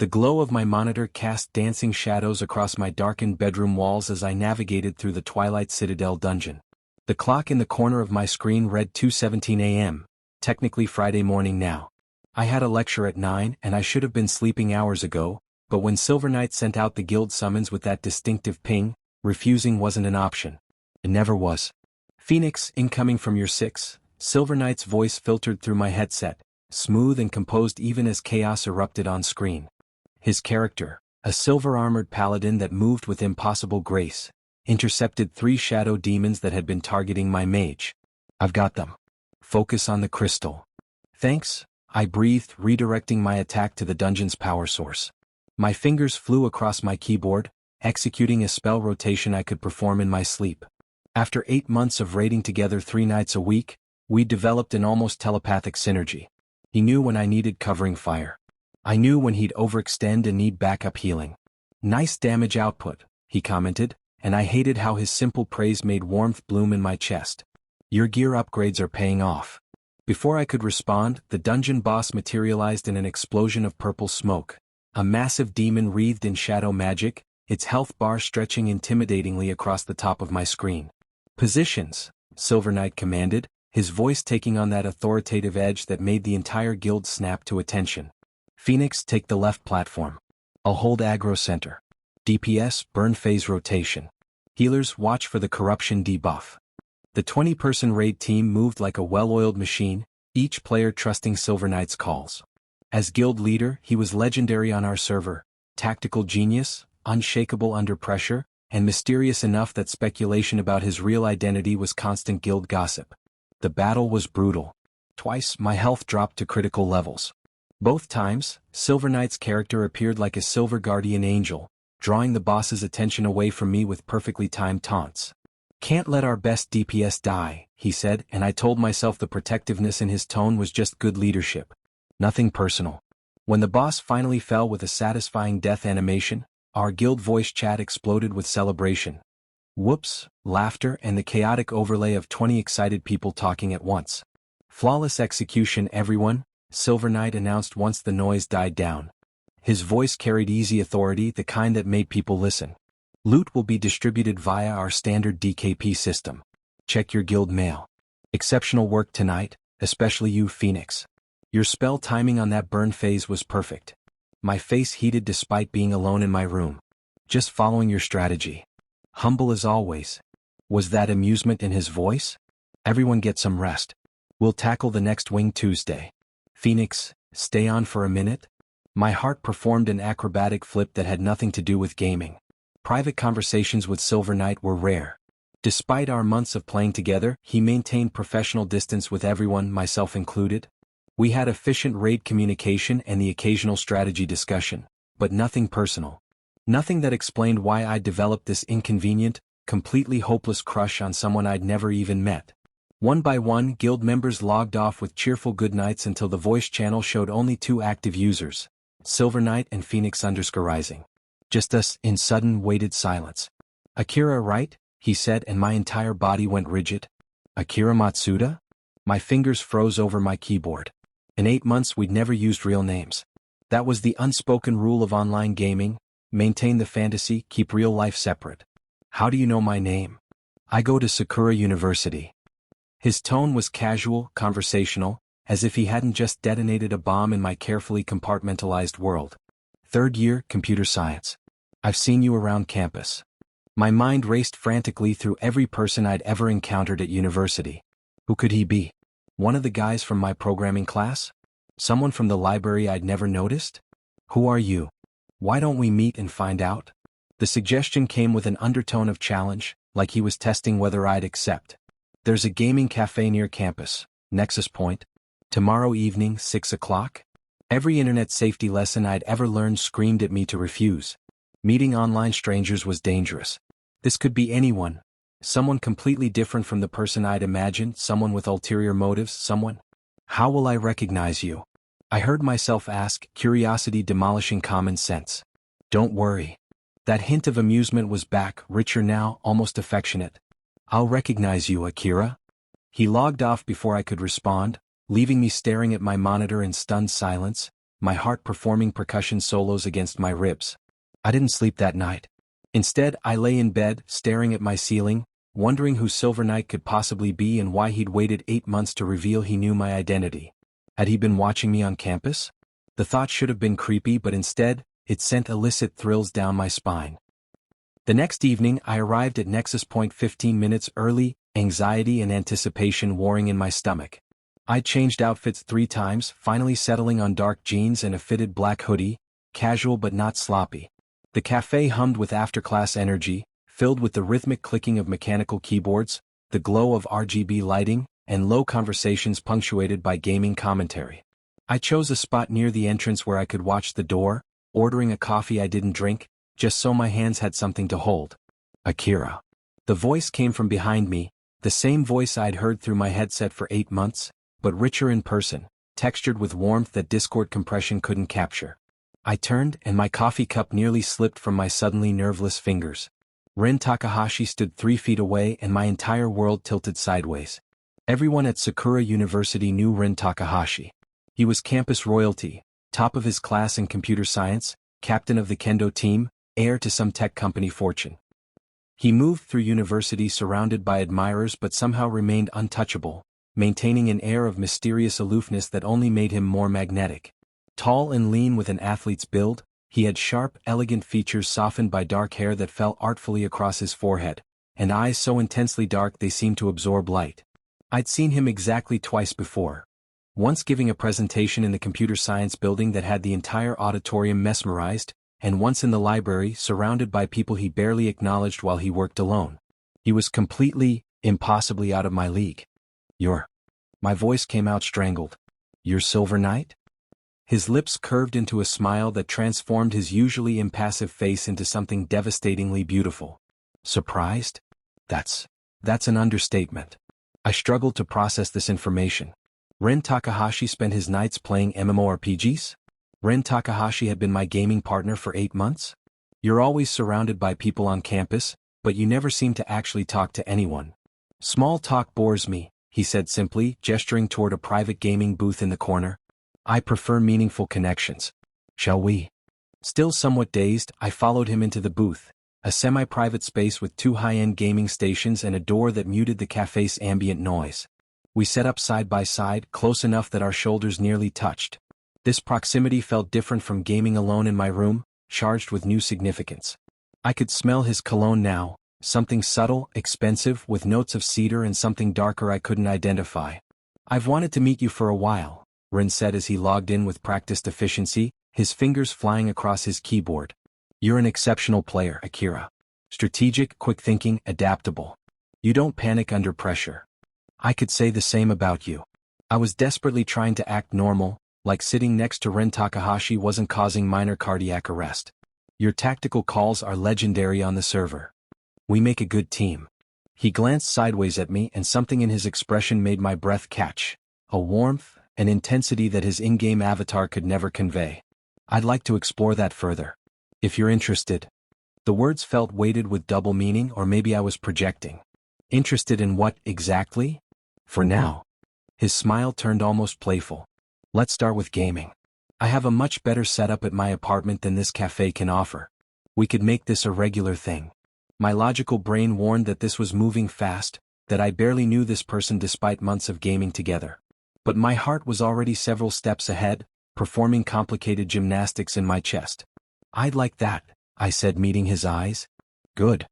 The glow of my monitor cast dancing shadows across my darkened bedroom walls as I navigated through the Twilight Citadel dungeon. The clock in the corner of my screen read 2:17 a.m., technically Friday morning now. I had a lecture at 9 and I should have been sleeping hours ago, but when SilverKnight sent out the guild summons with that distinctive ping, refusing wasn't an option. It never was. "Phoenix, incoming from your 6, SilverKnight's voice filtered through my headset, smooth and composed even as chaos erupted on screen. His character, a silver-armored paladin that moved with impossible grace, intercepted 3 shadow demons that had been targeting my mage. "I've got them. Focus on the crystal." "Thanks," I breathed, redirecting my attack to the dungeon's power source. My fingers flew across my keyboard, executing a spell rotation I could perform in my sleep. After 8 months of raiding together 3 nights a week, we developed an almost telepathic synergy. He knew when I needed covering fire. I knew when he'd overextend and need backup healing. "Nice damage output," he commented, and I hated how his simple praise made warmth bloom in my chest. "Your gear upgrades are paying off." Before I could respond, the dungeon boss materialized in an explosion of purple smoke. A massive demon wreathed in shadow magic, its health bar stretching intimidatingly across the top of my screen. "Positions," SilverKnight commanded, his voice taking on that authoritative edge that made the entire guild snap to attention. "Phoenix, take the left platform. I'll hold aggro center. DPS, burn phase rotation. Healers, watch for the corruption debuff." The 20-person raid team moved like a well-oiled machine, each player trusting SilverKnight's calls. As guild leader, he was legendary on our server, tactical genius, unshakable under pressure, and mysterious enough that speculation about his real identity was constant guild gossip. The battle was brutal. Twice, my health dropped to critical levels. Both times, SilverKnight's character appeared like a silver guardian angel, drawing the boss's attention away from me with perfectly timed taunts. "Can't let our best DPS die," he said, and I told myself the protectiveness in his tone was just good leadership. Nothing personal. When the boss finally fell with a satisfying death animation, our guild voice chat exploded with celebration. Whoops, laughter, and the chaotic overlay of 20 excited people talking at once. "Flawless execution, everyone," SilverKnight announced once the noise died down. His voice carried easy authority, the kind that made people listen. "Loot will be distributed via our standard DKP system. Check your guild mail. Exceptional work tonight, especially you, Phoenix. Your spell timing on that burn phase was perfect." My face heated despite being alone in my room. "Just following your strategy. Humble as always." Was that amusement in his voice? "Everyone get some rest. We'll tackle the next wing Tuesday. Phoenix, stay on for a minute." My heart performed an acrobatic flip that had nothing to do with gaming. Private conversations with SilverKnight were rare. Despite our months of playing together, he maintained professional distance with everyone, myself included. We had efficient raid communication and the occasional strategy discussion, but nothing personal. Nothing that explained why I'd developed this inconvenient, completely hopeless crush on someone I'd never even met. One by one, guild members logged off with cheerful goodnights until the voice channel showed only 2 active users, SilverKnight and Phoenix_Rising. Just us, in sudden, weighted silence. "Akira, right?" he said, and my entire body went rigid. "Akira Matsuda?" My fingers froze over my keyboard. In 8 months we'd never used real names. That was the unspoken rule of online gaming: maintain the fantasy, keep real life separate. "How do you know my name?" "I go to Sakura University." His tone was casual, conversational, as if he hadn't just detonated a bomb in my carefully compartmentalized world. "3rd year, computer science. I've seen you around campus." My mind raced frantically through every person I'd ever encountered at university. Who could he be? One of the guys from my programming class? Someone from the library I'd never noticed? "Who are you? Why don't we meet and find out?" The suggestion came with an undertone of challenge, like he was testing whether I'd accept. "There's a gaming cafe near campus, Nexus Point. Tomorrow evening, 6 o'clock? Every internet safety lesson I'd ever learned screamed at me to refuse. Meeting online strangers was dangerous. This could be anyone. Someone completely different from the person I'd imagined, someone with ulterior motives, someone. "How will I recognize you?" I heard myself ask, curiosity demolishing common sense. "Don't worry." That hint of amusement was back, richer now, almost affectionate. "I'll recognize you, Akira." He logged off before I could respond, leaving me staring at my monitor in stunned silence, my heart performing percussion solos against my ribs. I didn't sleep that night. Instead, I lay in bed, staring at my ceiling, wondering who SilverKnight could possibly be and why he'd waited 8 months to reveal he knew my identity. Had he been watching me on campus? The thought should have been creepy, but instead, it sent illicit thrills down my spine. The next evening, I arrived at Nexus Point 15 minutes early, anxiety and anticipation warring in my stomach. I'd changed outfits 3 times, finally settling on dark jeans and a fitted black hoodie, casual but not sloppy. The cafe hummed with after-class energy, filled with the rhythmic clicking of mechanical keyboards, the glow of RGB lighting, and low conversations punctuated by gaming commentary. I chose a spot near the entrance where I could watch the door, ordering a coffee I didn't drink, just so my hands had something to hold. Akira. The voice came from behind me, the same voice I'd heard through my headset for 8 months, but richer in person, textured with warmth that Discord compression couldn't capture. I turned, and my coffee cup nearly slipped from my suddenly nerveless fingers. Ren Takahashi stood 3 feet away and my entire world tilted sideways. Everyone at Sakura University knew Ren Takahashi. He was campus royalty, top of his class in computer science, captain of the kendo team, heir to some tech company fortune. He moved through university surrounded by admirers but somehow remained untouchable, maintaining an air of mysterious aloofness that only made him more magnetic. Tall and lean with an athlete's build, he had sharp, elegant features softened by dark hair that fell artfully across his forehead, and eyes so intensely dark they seemed to absorb light. I'd seen him exactly twice before. Once giving a presentation in the computer science building that had the entire auditorium mesmerized, and once in the library surrounded by people he barely acknowledged while he worked alone. He was completely, impossibly out of my league. My voice came out strangled. You're SilverKnight? His lips curved into a smile that transformed his usually impassive face into something devastatingly beautiful. Surprised? That's an understatement. I struggled to process this information. Ren Takahashi spent his nights playing MMORPGs? Ren Takahashi had been my gaming partner for 8 months? You're always surrounded by people on campus, but you never seem to actually talk to anyone. Small talk bores me, he said simply, gesturing toward a private gaming booth in the corner. I prefer meaningful connections. Shall we? Still somewhat dazed, I followed him into the booth, a semi-private space with 2 high-end gaming stations and a door that muted the cafe's ambient noise. We set up side by side, close enough that our shoulders nearly touched. This proximity felt different from gaming alone in my room, charged with new significance. I could smell his cologne now, something subtle, expensive, with notes of cedar and something darker I couldn't identify. I've wanted to meet you for a while, Ren said as he logged in with practiced efficiency, his fingers flying across his keyboard. You're an exceptional player, Akira. Strategic, quick-thinking, adaptable. You don't panic under pressure. I could say the same about you. I was desperately trying to act normal, like sitting next to Ren Takahashi wasn't causing minor cardiac arrest. Your tactical calls are legendary on the server. We make a good team. He glanced sideways at me and something in his expression made my breath catch. A warmth, an intensity that his in-game avatar could never convey. I'd like to explore that further. If you're interested. The words felt weighted with double meaning, or maybe I was projecting. Interested in what, exactly? For now. His smile turned almost playful. Let's start with gaming. I have a much better setup at my apartment than this cafe can offer. We could make this a regular thing. My logical brain warned that this was moving fast, that I barely knew this person despite months of gaming together. But my heart was already several steps ahead, performing complicated gymnastics in my chest. I'd like that, I said, meeting his eyes. Good.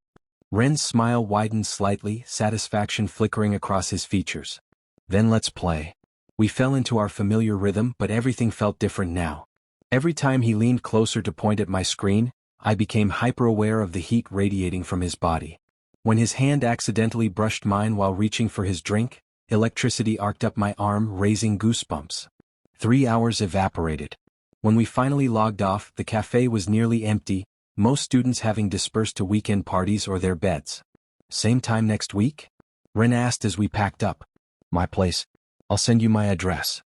Ren's smile widened slightly, satisfaction flickering across his features. Then let's play. We fell into our familiar rhythm, but everything felt different now. Every time he leaned closer to point at my screen, I became hyper-aware of the heat radiating from his body. When his hand accidentally brushed mine while reaching for his drink, electricity arced up my arm, raising goosebumps. 3 hours evaporated. When we finally logged off, the cafe was nearly empty, most students having dispersed to weekend parties or their beds. Same time next week? Ren asked as we packed up. My place. I'll send you my address.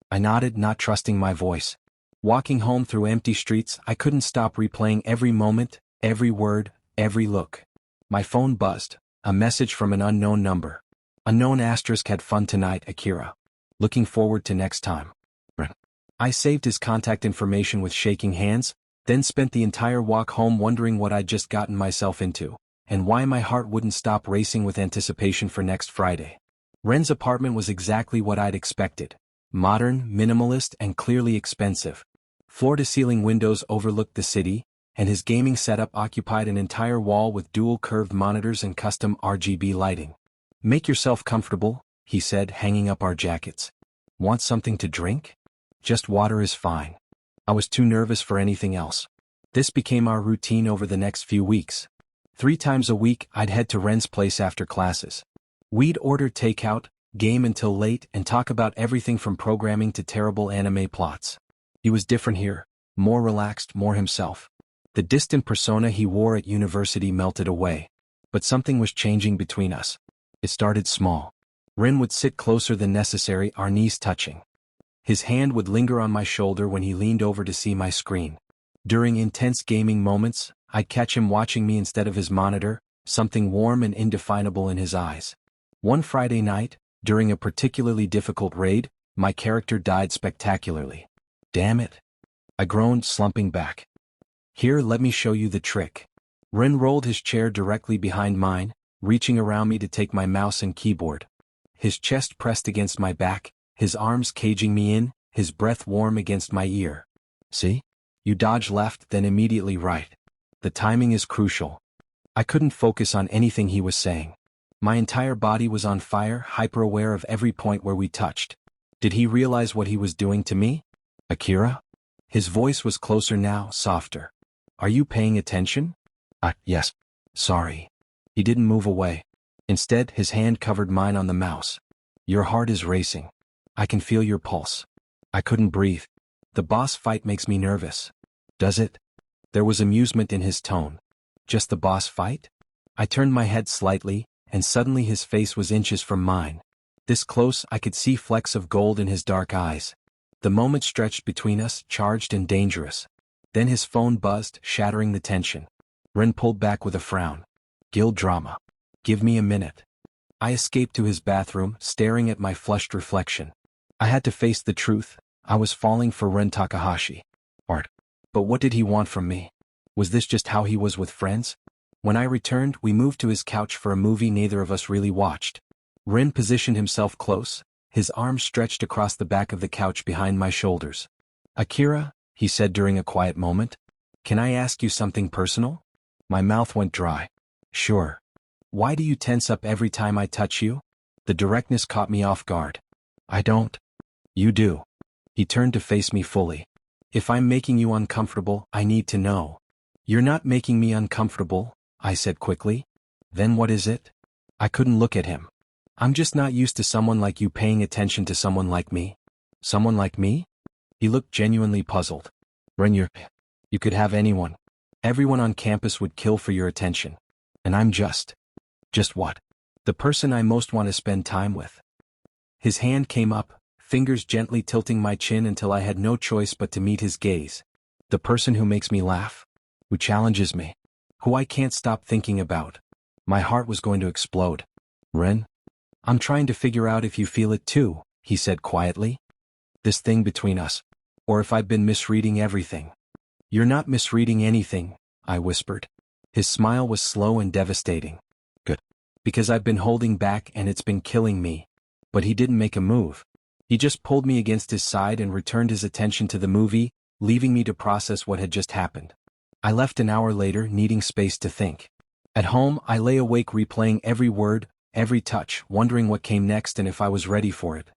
I nodded, not trusting my voice. Walking home through empty streets, I couldn't stop replaying every moment, every word, every look. My phone buzzed. A message from an unknown number. Unknown *, had fun tonight, Akira. Looking forward to next time. Ren. I saved his contact information with shaking hands, then spent the entire walk home wondering what I'd just gotten myself into, and why my heart wouldn't stop racing with anticipation for next Friday. Ren's apartment was exactly what I'd expected. Modern, minimalist, and clearly expensive. Floor-to-ceiling windows overlooked the city, and his gaming setup occupied an entire wall with dual curved monitors and custom RGB lighting. "Make yourself comfortable," he said, hanging up our jackets. "Want something to drink? Just water is fine." I was too nervous for anything else. This became our routine over the next few weeks. 3 times a week, I'd head to Ren's place after classes. We'd order takeout, game until late, and talk about everything from programming to terrible anime plots. He was different here, more relaxed, more himself. The distant persona he wore at university melted away. But something was changing between us. It started small. Ren would sit closer than necessary, our knees touching. His hand would linger on my shoulder when he leaned over to see my screen. During intense gaming moments, I'd catch him watching me instead of his monitor, something warm and indefinable in his eyes. One Friday night, during a particularly difficult raid, my character died spectacularly. "Damn it," I groaned, slumping back. "Here, let me show you the trick." Ren rolled his chair directly behind mine, reaching around me to take my mouse and keyboard. His chest pressed against my back, his arms caging me in, his breath warm against my ear. "See? You dodge left, then immediately right. The timing is crucial." I couldn't focus on anything he was saying. My entire body was on fire, hyper-aware of every point where we touched. Did he realize what he was doing to me? "Akira?" His voice was closer now, softer. "Are you paying attention?" Yes. Sorry." He didn't move away. Instead, his hand covered mine on the mouse. "Your heart is racing. I can feel your pulse." I couldn't breathe. "The boss fight makes me nervous." "Does it?" There was amusement in his tone. "Just the boss fight?" I turned my head slightly, and suddenly his face was inches from mine. This close, I could see flecks of gold in his dark eyes. The moment stretched between us, charged and dangerous. Then his phone buzzed, shattering the tension. Ren pulled back with a frown. "Guild drama. Give me a minute." I escaped to his bathroom, staring at my flushed reflection. I had to face the truth. I was falling for Ren Takahashi. Art. But what did he want from me? Was this just how he was with friends? When I returned, we moved to his couch for a movie neither of us really watched. Ren positioned himself close, his arms stretched across the back of the couch behind my shoulders. "Akira," he said during a quiet moment, "can I ask you something personal?" My mouth went dry. "Sure." "Why do you tense up every time I touch you?" The directness caught me off guard. "I don't." "You do." He turned to face me fully. "If I'm making you uncomfortable, I need to know." "You're not making me uncomfortable," I said quickly. "Then what is it?" I couldn't look at him. "I'm just not used to someone like you paying attention to someone like me." "Someone like me?" He looked genuinely puzzled. "Ren, you could have anyone. Everyone on campus would kill for your attention. And I'm just what? The person I most want to spend time with." His hand came up, fingers gently tilting my chin until I had no choice but to meet his gaze. "The person who makes me laugh? Who challenges me? Who I can't stop thinking about?" My heart was going to explode. "Ren? I'm trying to figure out if you feel it too," he said quietly. "This thing between us. Or if I've been misreading everything." "You're not misreading anything," I whispered. His smile was slow and devastating. "Good. Because I've been holding back and it's been killing me." But he didn't make a move. He just pulled me against his side and returned his attention to the movie, leaving me to process what had just happened. I left an hour later, needing space to think. At home, I lay awake replaying every word, every touch, wondering what came next and if I was ready for it.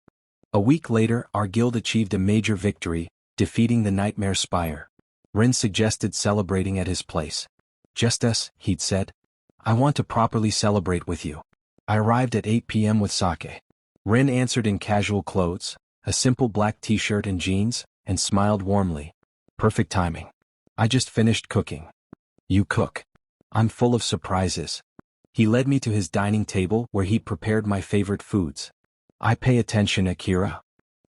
A week later, our guild achieved a major victory, defeating the Nightmare Spire. Ren suggested celebrating at his place. "Just us," he'd said. "I want to properly celebrate with you." I arrived at 8 p.m. with sake. Ren answered in casual clothes, a simple black t-shirt and jeans, and smiled warmly. "Perfect timing. I just finished cooking." "You cook?" "I'm full of surprises." He led me to his dining table where he'd prepared my favorite foods. "I pay attention, Akira."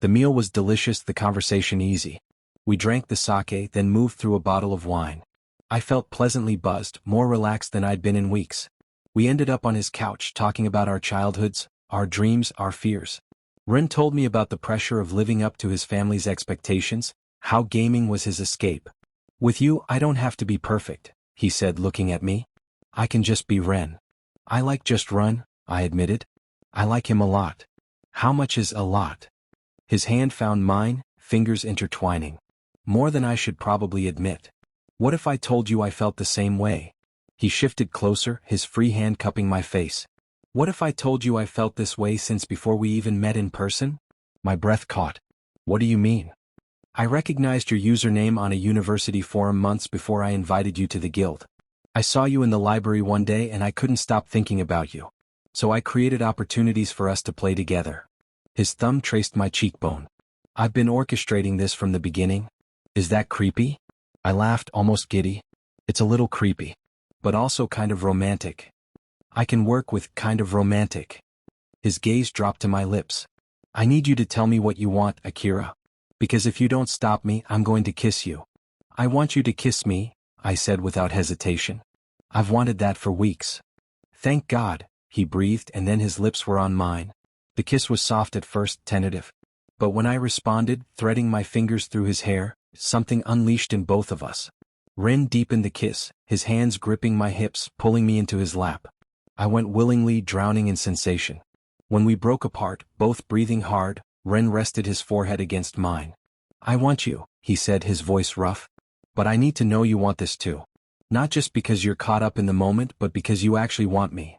The meal was delicious, the conversation easy. We drank the sake, then moved through a bottle of wine. I felt pleasantly buzzed, more relaxed than I'd been in weeks. We ended up on his couch talking about our childhoods, our dreams, our fears. Ren told me about the pressure of living up to his family's expectations, how gaming was his escape. With you, I don't have to be perfect, he said, looking at me. I can just be Ren. I like just Ren, I admitted. I like him a lot. How much is a lot? His hand found mine, fingers intertwining. More than I should probably admit. What if I told you I felt the same way? He shifted closer, his free hand cupping my face. What if I told you I felt this way since before we even met in person? My breath caught. What do you mean? I recognized your username on a university forum months before I invited you to the guild. I saw you in the library one day and I couldn't stop thinking about you. So I created opportunities for us to play together. His thumb traced my cheekbone. I've been orchestrating this from the beginning. Is that creepy? I laughed, almost giddy. It's a little creepy. But also kind of romantic. I can work with kind of romantic. His gaze dropped to my lips. I need you to tell me what you want, Akira. Because if you don't stop me, I'm going to kiss you. I want you to kiss me, I said without hesitation. I've wanted that for weeks. Thank God, he breathed, and then his lips were on mine. The kiss was soft at first, tentative. But when I responded, threading my fingers through his hair, something unleashed in both of us. Ren deepened the kiss, his hands gripping my hips, pulling me into his lap. I went willingly, drowning in sensation. When we broke apart, both breathing hard, Ren rested his forehead against mine. I want you, he said, his voice rough. But I need to know you want this too. Not just because you're caught up in the moment, but because you actually want me.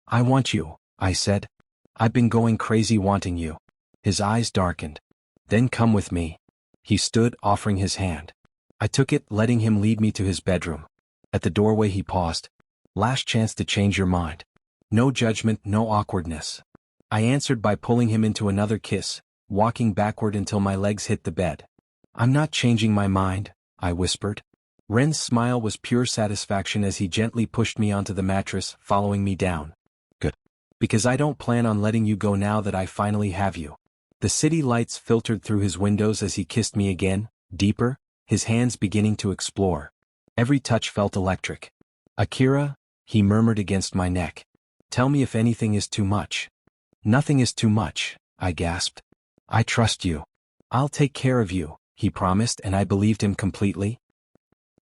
I want you, I said. I've been going crazy wanting you. His eyes darkened. Then come with me. He stood, offering his hand. I took it, letting him lead me to his bedroom. At the doorway he paused. Last chance to change your mind. No judgment, no awkwardness. I answered by pulling him into another kiss, walking backward until my legs hit the bed. I'm not changing my mind, I whispered. Ren's smile was pure satisfaction as he gently pushed me onto the mattress, following me down. Good. Because I don't plan on letting you go now that I finally have you. The city lights filtered through his windows as he kissed me again, deeper, his hands beginning to explore. Every touch felt electric. Akira, he murmured against my neck. Tell me if anything is too much. Nothing is too much, I gasped. I trust you. I'll take care of you, he promised, and I believed him completely.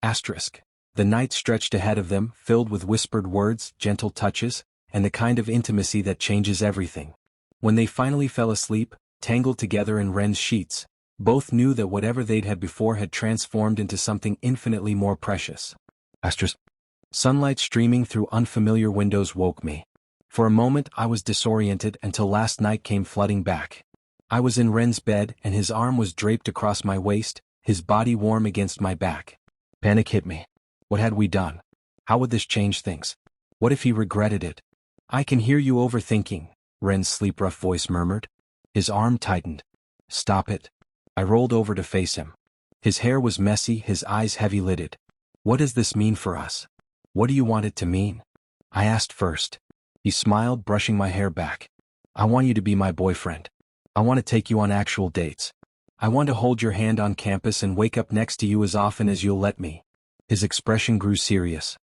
Asterisk. The night stretched ahead of them, filled with whispered words, gentle touches, and the kind of intimacy that changes everything. When they finally fell asleep, tangled together in Ren's sheets, both knew that whatever they'd had before had transformed into something infinitely more precious. Asterisk. Sunlight streaming through unfamiliar windows woke me. For a moment I was disoriented until last night came flooding back. I was in Ren's bed and his arm was draped across my waist, his body warm against my back. Panic hit me. What had we done? How would this change things? What if he regretted it? I can hear you overthinking, Ren's sleep-rough voice murmured. His arm tightened. Stop it. I rolled over to face him. His hair was messy, his eyes heavy-lidded. What does this mean for us? What do you want it to mean? I asked first. He smiled, brushing my hair back. I want you to be my boyfriend. I want to take you on actual dates. I want to hold your hand on campus and wake up next to you as often as you'll let me. His expression grew serious.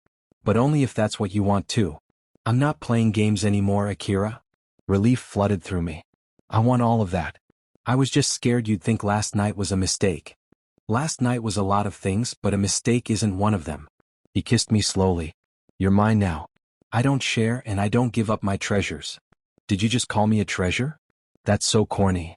But only if that's what you want too. I'm not playing games anymore, Akira. Relief flooded through me. I want all of that. I was just scared you'd think last night was a mistake. Last night was a lot of things, but a mistake isn't one of them. He kissed me slowly. You're mine now. I don't share and I don't give up my treasures. Did you just call me a treasure? That's so corny.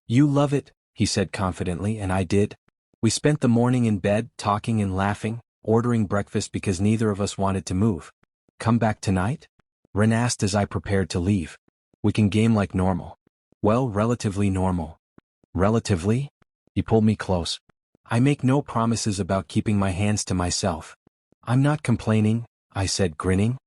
You love it, he said confidently, and I did. We spent the morning in bed, talking and laughing, ordering breakfast because neither of us wanted to move. Come back tonight? Ren asked as I prepared to leave. We can game like normal. Well, relatively normal. Relatively? He pulled me close. I make no promises about keeping my hands to myself. I'm not complaining, I said, grinning.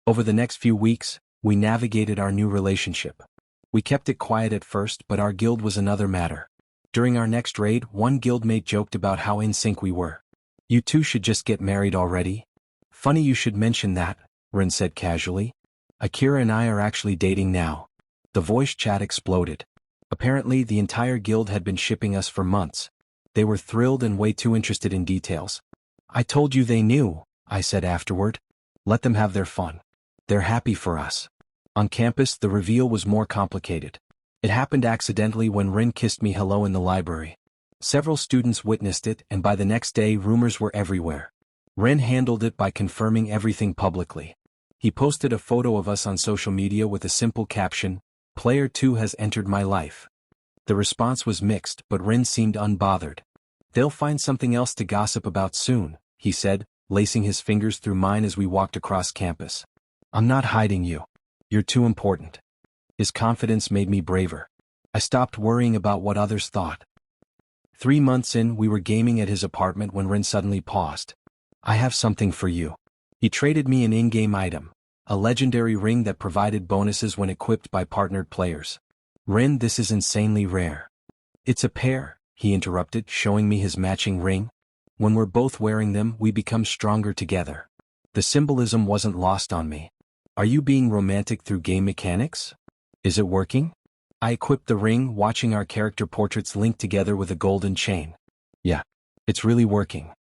Over the next few weeks, we navigated our new relationship. We kept it quiet at first, but our guild was another matter. During our next raid, one guildmate joked about how in sync we were. You two should just get married already. Funny you should mention that, Ren said casually. Akira and I are actually dating now. The voice chat exploded. Apparently, the entire guild had been shipping us for months. They were thrilled and way too interested in details. I told you they knew, I said afterward. Let them have their fun. They're happy for us. On campus, the reveal was more complicated. It happened accidentally when Ren kissed me hello in the library. Several students witnessed it, and by the next day rumors were everywhere. Ren handled it by confirming everything publicly. He posted a photo of us on social media with a simple caption, "Player 2 has entered my life." The response was mixed, but Ren seemed unbothered. "They'll find something else to gossip about soon," he said, lacing his fingers through mine as we walked across campus. "I'm not hiding you. You're too important." His confidence made me braver. I stopped worrying about what others thought. 3 months in, we were gaming at his apartment when Ren suddenly paused. "I have something for you." He traded me an in-game item, a legendary ring that provided bonuses when equipped by partnered players. "Ren, this is insanely rare." "It's a pair," he interrupted, showing me his matching ring. "When we're both wearing them, we become stronger together." The symbolism wasn't lost on me. "Are you being romantic through game mechanics? Is it working?" I equipped the ring, watching our character portraits linked together with a golden chain. "Yeah, it's really working."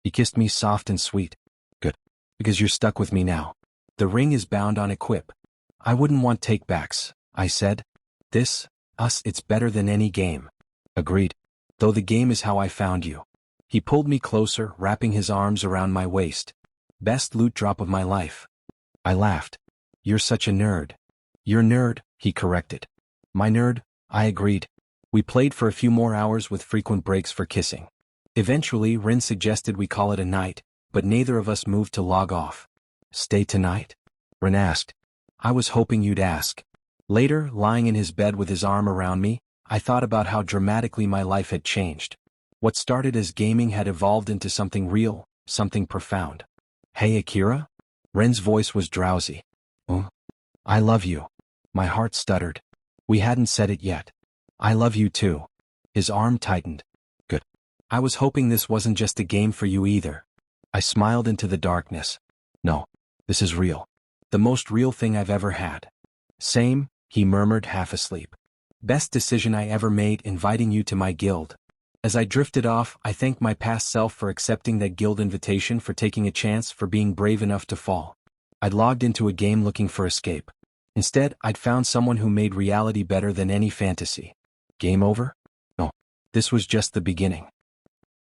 He kissed me soft and sweet. "Good. Because you're stuck with me now. The ring is bound on equip." "I wouldn't want takebacks," I said. It's better than any game." "Agreed. Though the game is how I found you." He pulled me closer, wrapping his arms around my waist. "Best loot drop of my life." I laughed. "You're such a nerd." "Your nerd," he corrected. "My nerd," I agreed. We played for a few more hours with frequent breaks for kissing. Eventually, Ren suggested we call it a night, but neither of us moved to log off. "Stay tonight?" Ren asked. "I was hoping you'd ask." Later, lying in his bed with his arm around me, I thought about how dramatically my life had changed. What started as gaming had evolved into something real, something profound. "Hey Akira?" Ren's voice was drowsy. "Oh? I love you." My heart stuttered. We hadn't said it yet. "I love you too." His arm tightened. "Good. I was hoping this wasn't just a game for you either." I smiled into the darkness. "No, this is real. The most real thing I've ever had." "Same," he murmured, half asleep. "Best decision I ever made, inviting you to my guild." As I drifted off, I thanked my past self for accepting that guild invitation, for taking a chance, for being brave enough to fall. I'd logged into a game looking for escape. Instead, I'd found someone who made reality better than any fantasy. Game over? No. This was just the beginning.